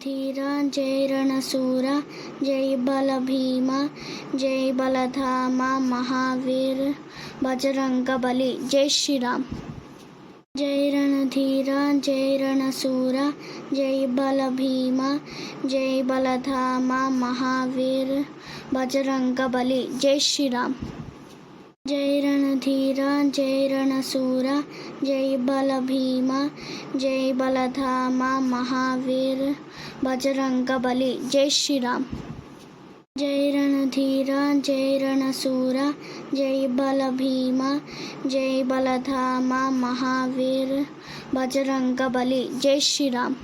రణధీర జై రణశూర జై బల భీమ జై బలధామ మహావీర్ బజరంగబలి. జై శ్రీరామ్. జై రణధీర జై రణశూర జై బల భీమ జై బలధామ మహావీర్ బజరంగబలి. జై శ్రీరామ్. జై రణధీర జై రణశూర జై బల భీమ జై బలధామ మహావీర్ బజరంగబలి. జై శ్రీరామ్. జై రణధీర జై రణశూర జై బల భీమ జై బలధామ మహావీర్ బజరంగబలి. జై శ్రీరామ్.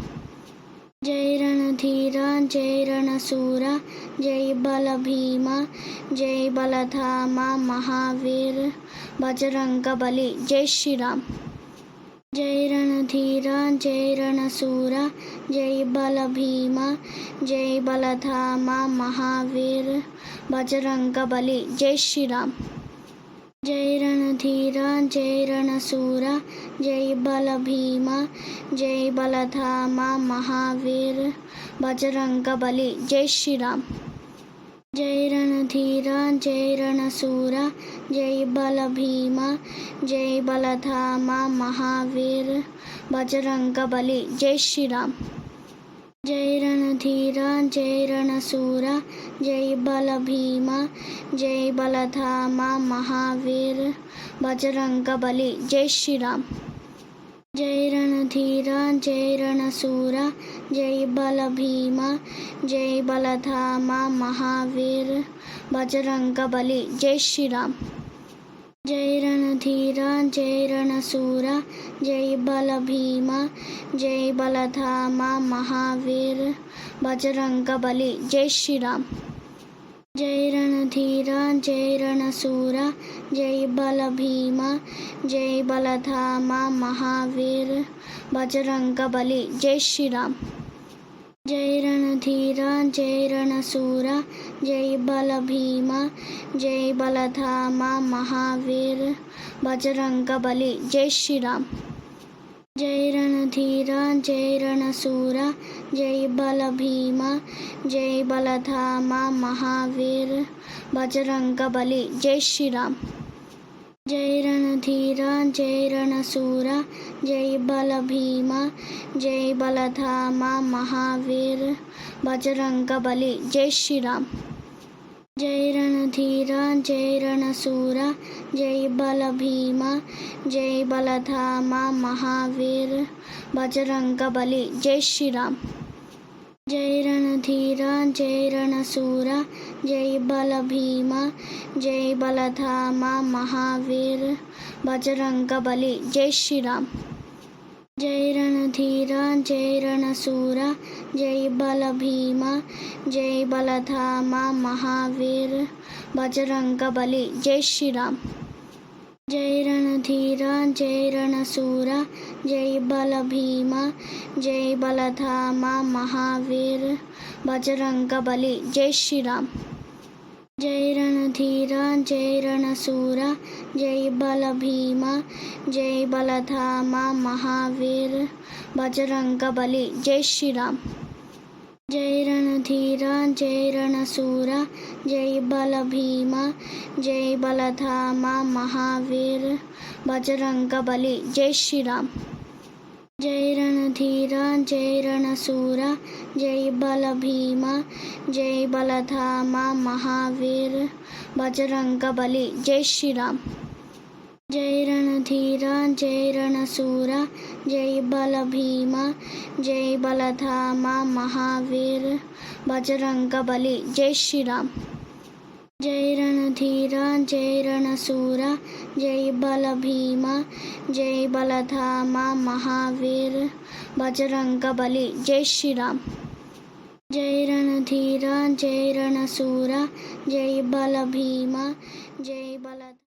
జై రణధీర జై రణశూర జై బల భీమ జై బలధామ మహావీర్ బజరంగబలి. జై శ్రీరామ్. జై రణధీర జై రణశూర జై బల భీమ జై బలధామ మహావీర్ బజరంగబలి. జై శ్రీరామ్. జై రణధీర జై రణశూర జై బల భీమ జై బలధామ మహావీర్ బజరంగబలి. జై శ్రీరామ్. జై రణధీర జై రణశూర జై బల భీమ జై బలధామ మహావీర్ బజరంగబలి. జై శ్రీరామ్. జై రణధీర జై రణశూర జై బల భీమ జై బలధామ మహావీర్ బజరంగబలి. జై శ్రీరామ్. జై రణధీర జై రణశూర జై బల భీమ జై బలధామ మహావీర్ బజరంగబలి. జై శ్రీరామ్. జై రణధీర జై రణశూర జై బల భీమ జై బలధామ మహావీర్ బజరంగబలి. జై శ్రీరామ్. జై రణధీర జై రణశూర జై బల భీమ జై బలధామ మహావీర్ బజరంగబలి. జై శ్రీరామ్. జై రణధీర జై రణశూర జై బల భీమ జై బలధామ మహావీర్ బజరంగబలి. జై శ్రీరామ్. జై రణధీర జై రణశూర జై బల భీమ జై బలధామ మహావీర్ బజరంగబలి. జై శ్రీరామ్. జై రణధీర జై రణశూర జై బల భీమ జై బలధామ మహావీర్ బజరంగబలి. జై శ్రీరామ్. జై రణధీర జై రణశూర జై బల భీమ జై బలధామ మహావీర్ బజరంగబలి. జై శ్రీరామ్. జై రణధీర జై రణశూర జై బల భీమ జై బలధామ మహావీర్ బజరంగబలి. జై శ్రీరామ్. జై రణధీర జై రణశూర జై బల భీమ జై బలధామ మహావీర్ బజరంగబలి. జై శ్రీరామ్. జై రణధీర జై రణశూర జై బల భీమ జై బలధామ మహావీర్ బజరంగబలి. జై శ్రీరామ్. జై రణధీర జై రణశూర జై బల భీమ జై బలధామ మహావీర్ బజరంగబలి. జై శ్రీరామ్. జై రణధీర జై రణశూర జై బల భీమ జై బలధామ మహావీర్ బజరంగబలి. జై శ్రీరామ్. జై రణధీర జై రణశూర జై బల భీమ జై బలధామ మహావీర్ బజరంగబలి. జై శ్రీరామ్. జై రణధీర జై రణశూర జై బల భీమ జై బలధామ మహావీర్ బజరంగబలి. జై శ్రీరామ్. జై రణధీర జై రణశూర జై బల భీమ జై బలధామ మహావీర్ బజరంగబలి. జై శ్రీరామ్. జై రణధీర జై రణశూర జై బల భీమ జై బల